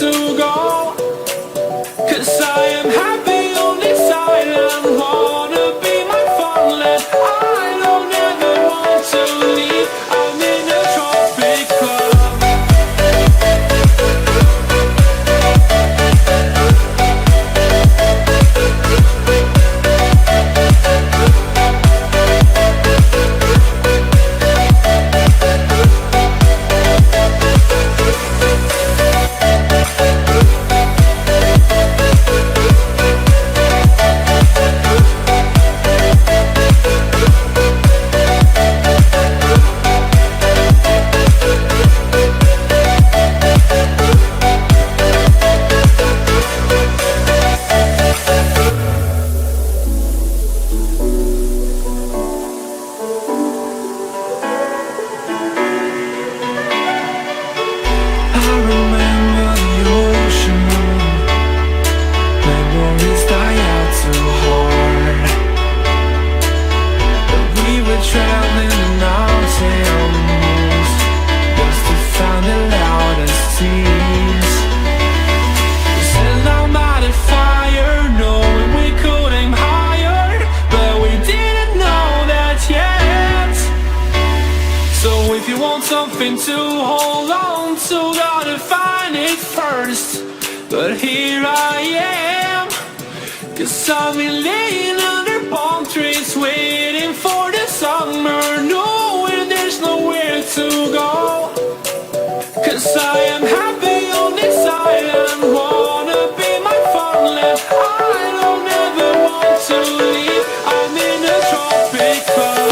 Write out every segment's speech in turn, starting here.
to go. 'Cause I am happy on this island, wanna be my farmland. I don't ever want to leave, I'm in a tropic club. Something to hold on to, gotta find it first. But here I am, 'cause I've been laying under palm trees, waiting for the summer, knowing there's nowhere to go. 'Cause I am happy on this island, wanna be my farmland. I don't ever want to leave, I'm in a tropic club.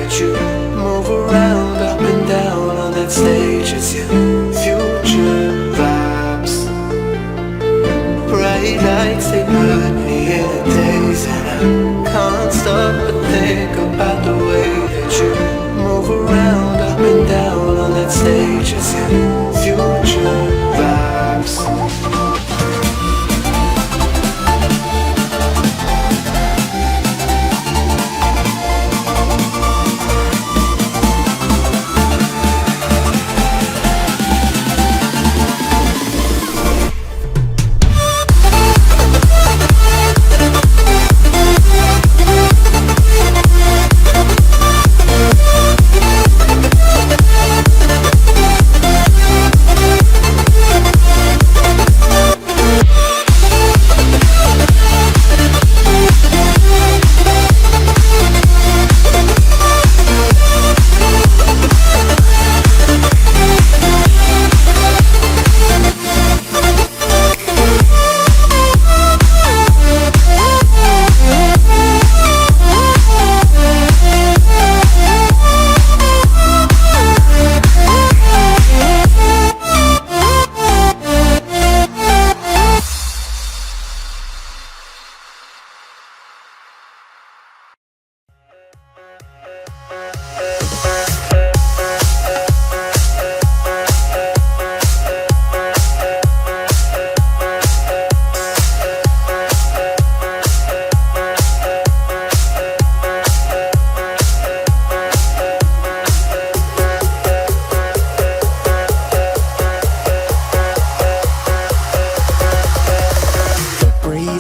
that you move around up and down on that stage. It's your future vibes. Bright lights, they put me in a daze, and I can't stop but think about the way that you move around up and down on that stage. It's your future vibes.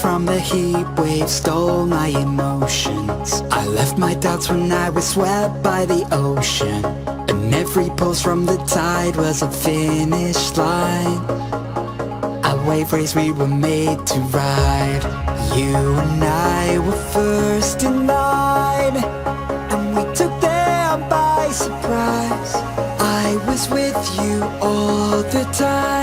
From the heat wave stole my emotions. I left my doubts when I was swept by the ocean, and every pulse from the tide was a finish line. A wave race we were made to ride. You and I were first in line, and we took them by surprise. I was with you all the time.